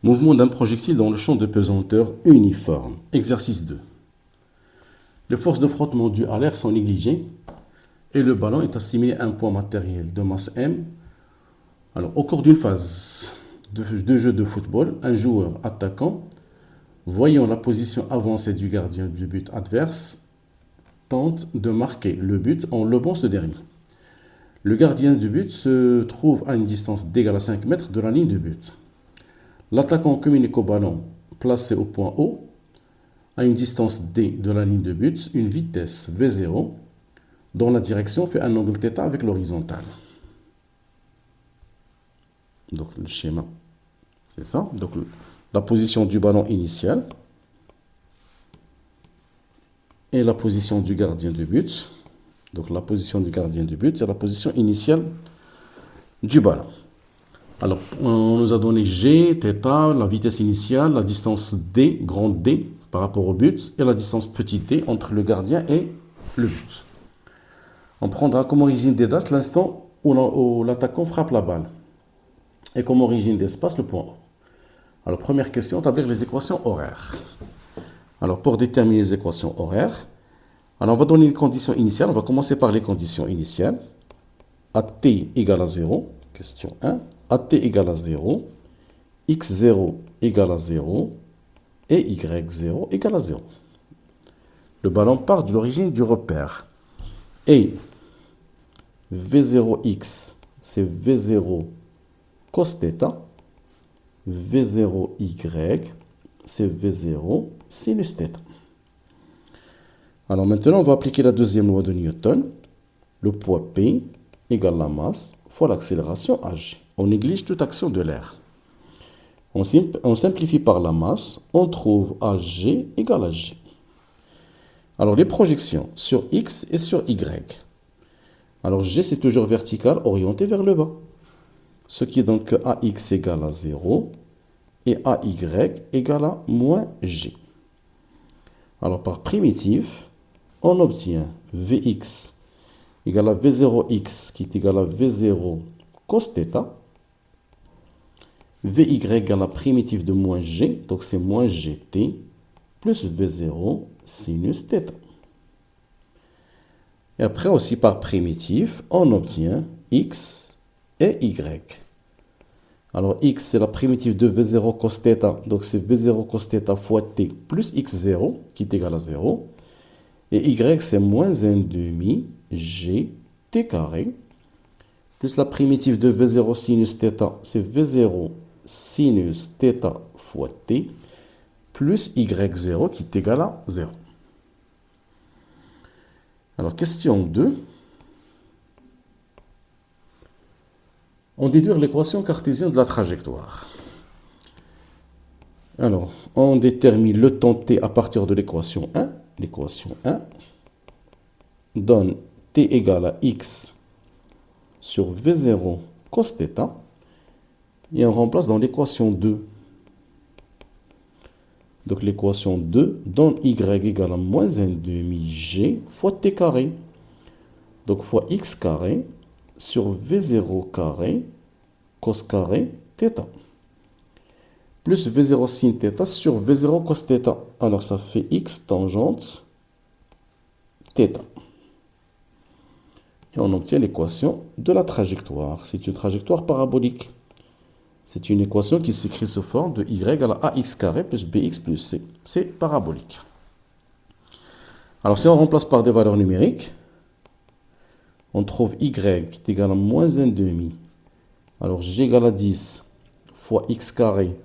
Mouvement d'un projectile dans le champ de pesanteur uniforme. Exercice 2. Les forces de frottement dues à l'air sont négligées et le ballon est assimilé à un poids matériel de masse M. Alors, au cours d'une phase de jeu de football, un joueur attaquant, voyant la position avancée du gardien du but adverse, tente de marquer le but en lobant ce dernier. Le gardien du but se trouve à une distance d'égale à 5 mètres de la ligne du but. L'attaquant communique au ballon placé au point O, à une distance D de la ligne de but, une vitesse V0, dont la direction fait un angle θ avec l'horizontale. Donc le schéma, c'est ça. Donc la position du ballon initial et la position du gardien de but. Donc la position du gardien de but, c'est la position initiale du ballon. Alors, on nous a donné G, θ, la vitesse initiale, la distance D, grande D, par rapport au but, et la distance petit d entre le gardien et le but. On prendra comme origine des dates l'instant où l'attaquant frappe la balle, et comme origine d'espace le point O. Alors, première question, établir les équations horaires. Alors, pour déterminer les équations horaires, alors on va donner une condition initiale. On va commencer par les conditions initiales. AT égale à 0, question 1. AT égale à 0, x0 égale à 0 et y0 égale à 0. Le ballon part de l'origine du repère. Et V0x, c'est V0 cos θ. V0y, c'est V0 sinus θ. Alors maintenant, on va appliquer la deuxième loi de Newton. Le poids P égale la masse fois l'accélération hg. On néglige toute action de l'air. On simplifie par la masse, on trouve hg égale à g. Alors les projections sur x et sur y. Alors g c'est toujours vertical, orienté vers le bas. Ce qui est donc que ax égale à 0 et ay égale à moins g. Alors par primitive, on obtient vx égale à v0x qui est égal à v0 cos θ. Vy égale la primitive de moins g, donc c'est moins gt, plus v0 sinus θ. Et après aussi par primitive, on obtient x et y. Alors x c'est la primitive de v0 cos θ, donc c'est v0 cos θ fois t plus x0 qui est égal à 0. Et y c'est moins 1 demi g t carré, plus la primitive de v0 sinus θ, c'est v0 sinus θ fois t, plus y0 qui est égal à 0. Alors, question 2. On déduire l'équation cartésienne de la trajectoire. Alors, on détermine le temps t à partir de l'équation 1. L'équation 1 donne t égale à x sur v0 cos θ. Et on remplace dans l'équation 2. Donc l'équation 2 donne y égale à moins 1 demi g fois t carré. Donc fois x carré sur v0 carré cos carré θ. Plus v0 sin θ sur v0 cos θ. Alors ça fait x tangente θ. Et on obtient l'équation de la trajectoire. C'est une trajectoire parabolique. C'est une équation qui s'écrit sous forme de y égale à ax carré plus bx plus c. C'est parabolique. Alors si on remplace par des valeurs numériques, on trouve y qui est égal à moins 1 demi. Alors g égale à 10 fois x carré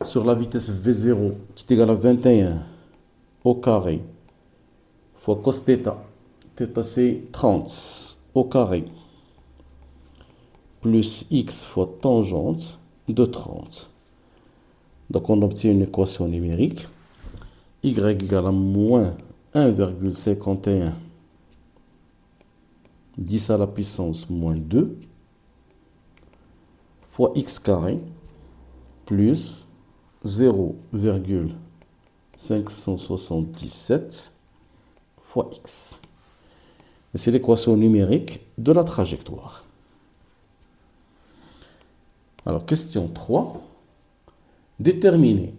sur la vitesse v0 qui est égal à 21 au carré fois cos θ. Θ c'est 30 au carré plus x fois tangente de 30. Donc on obtient une équation numérique. Y égale à moins 1,51 10 à la puissance moins 2 fois x carré plus 0,577 fois x. Et c'est l'équation numérique de la trajectoire. Alors, question 3. Déterminer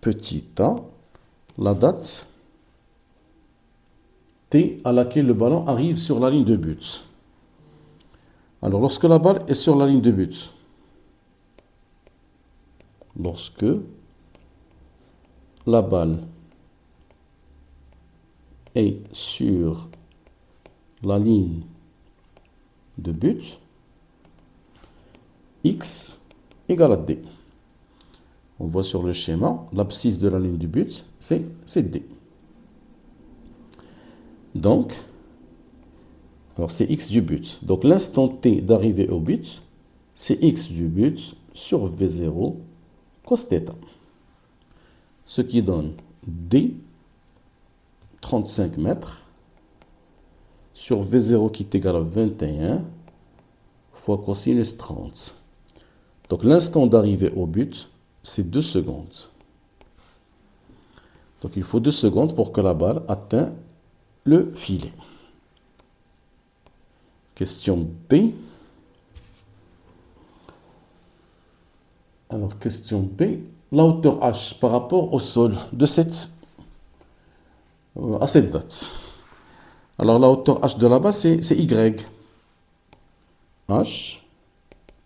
petit a la date t à laquelle le ballon arrive sur la ligne de but. Alors, lorsque la balle est sur la ligne de but, lorsque la balle est sur la ligne de but, x égale à d. On voit sur le schéma, l'abscisse de la ligne du but, c'est d. Donc, alors c'est x du but. Donc l'instant t d'arrivée au but, c'est x du but sur v0 cos θ. Ce qui donne d 35 mètres sur v0 qui est égal à 21 fois cosinus 30. Donc l'instant d'arrivée au but, c'est 2 secondes. Donc il faut 2 secondes pour que la balle atteigne le filet. Question B. Alors, question B. La hauteur h par rapport au sol de à cette date. Alors, la hauteur h de là-bas, c'est y. H,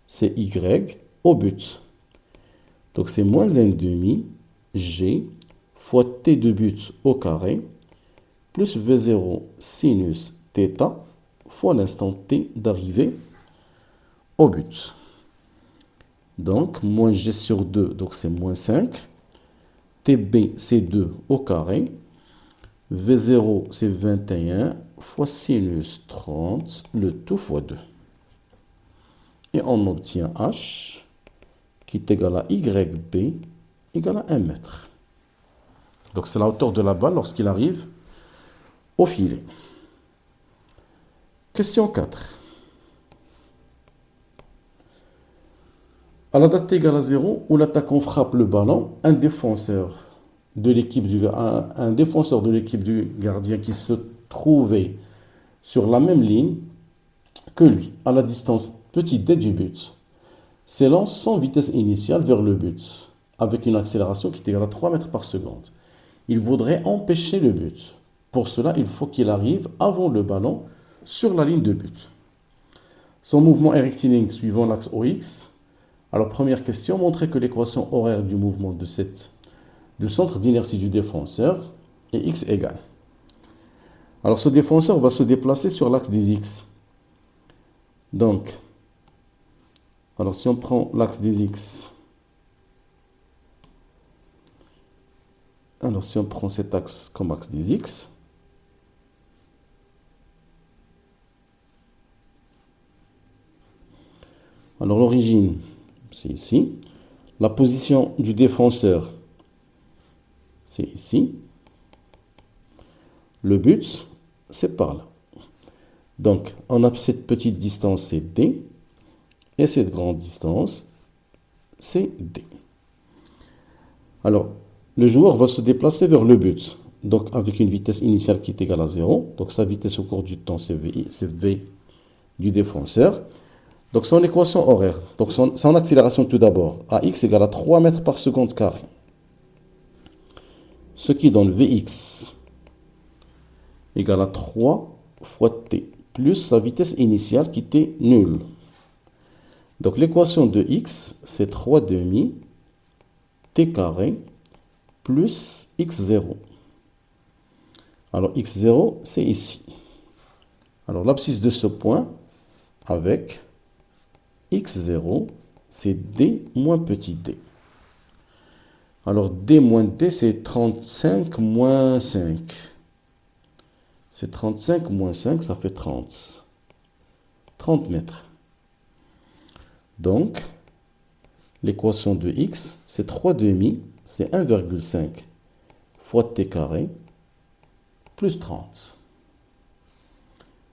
c'est y au but. Donc, c'est moins 1,5 g fois t de but au carré plus v0 sinus θ fois l'instant t d'arrivée au but. Donc, moins g sur 2, donc c'est moins 5. tb, c'est 2 au carré. v0, c'est 21 fois sinus 30, le tout fois 2. Et on obtient h qui est égal à yb égal à 1 mètre. Donc, c'est la hauteur de la balle lorsqu'il arrive au filet. Question 4. À la date t égale à 0, où l'attaquant frappe le ballon, un défenseur de l'équipe du gardien qui se trouvait sur la même ligne que lui, à la distance petit d du but, s'élance sans vitesse initiale vers le but, avec une accélération qui est égale à 3 mètres par seconde. Il voudrait empêcher le but. Pour cela, il faut qu'il arrive avant le ballon sur la ligne de but. Son mouvement est rectiligne suivant l'axe OX. Alors, première question, montrer que l'équation horaire du mouvement du centre d'inertie du défenseur est x égale. Alors, ce défenseur va se déplacer sur l'axe des x. Donc, alors si on prend l'axe des x, alors si on prend cet axe comme axe des x, alors l'origine, c'est ici. La position du défenseur, c'est ici. Le but, c'est par là. Donc, on a cette petite distance, c'est D. Et cette grande distance, c'est D. Alors, le joueur va se déplacer vers le but. Donc, avec une vitesse initiale qui est égale à 0. Donc, sa vitesse au cours du temps, c'est V du défenseur. Donc, son équation horaire, donc son accélération tout d'abord, AX égale à 3 mètres par seconde carré. Ce qui donne Vx égale à 3 fois t, plus sa vitesse initiale qui était nulle. Donc, l'équation de x, c'est 3 demi t carré plus x0. Alors, x0, c'est ici. Alors, l'abscisse de ce point avec x0, c'est d moins petit d. Alors, d moins d, c'est 35 moins 5. C'est 35 moins 5, ça fait 30. 30 mètres. Donc, l'équation de x, c'est 3 demi, c'est 1,5 fois t carré plus 30.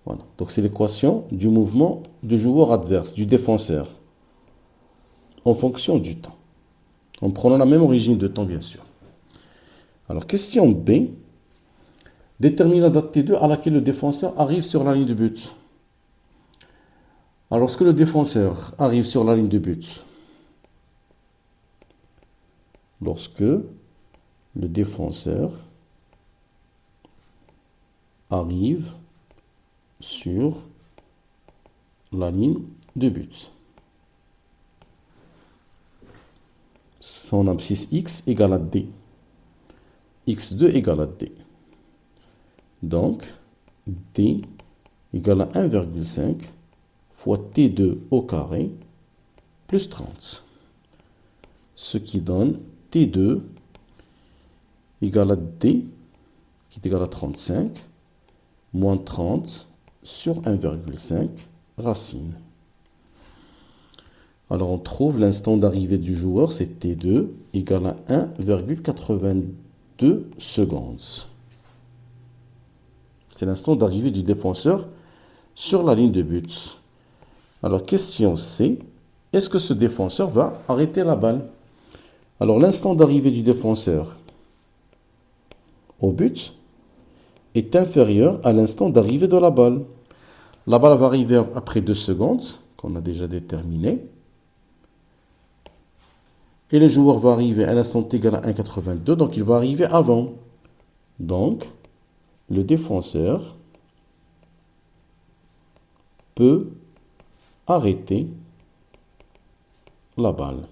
Voilà. Donc, c'est l'équation du mouvement du joueur adverse, du défenseur, en fonction du temps. En prenant la même origine de temps, bien sûr. Alors, question B. Détermine la date T2 à laquelle le défenseur arrive sur la ligne de but. Alors, lorsque le défenseur arrive sur la ligne de but, lorsque le défenseur arrive sur la ligne de but. Son abscisse x égale à d. x2 égale à d. Donc, d égale à 1,5 fois t2 au carré plus 30. Ce qui donne t2 égale à d, qui est égal à 35, moins 30 sur 1,5 racine. Alors on trouve l'instant d'arrivée du joueur, c'est t2 égale à 1,82 secondes. C'est l'instant d'arrivée du défenseur sur la ligne de but. Alors question C, est-ce que ce défenseur va arrêter la balle? Alors l'instant d'arrivée du défenseur au but est inférieur à l'instant d'arrivée de la balle. La balle va arriver après 2 secondes, qu'on a déjà déterminé. Et le joueur va arriver à l'instant t égal à 1,82, donc il va arriver avant. Donc, le défenseur peut arrêter la balle.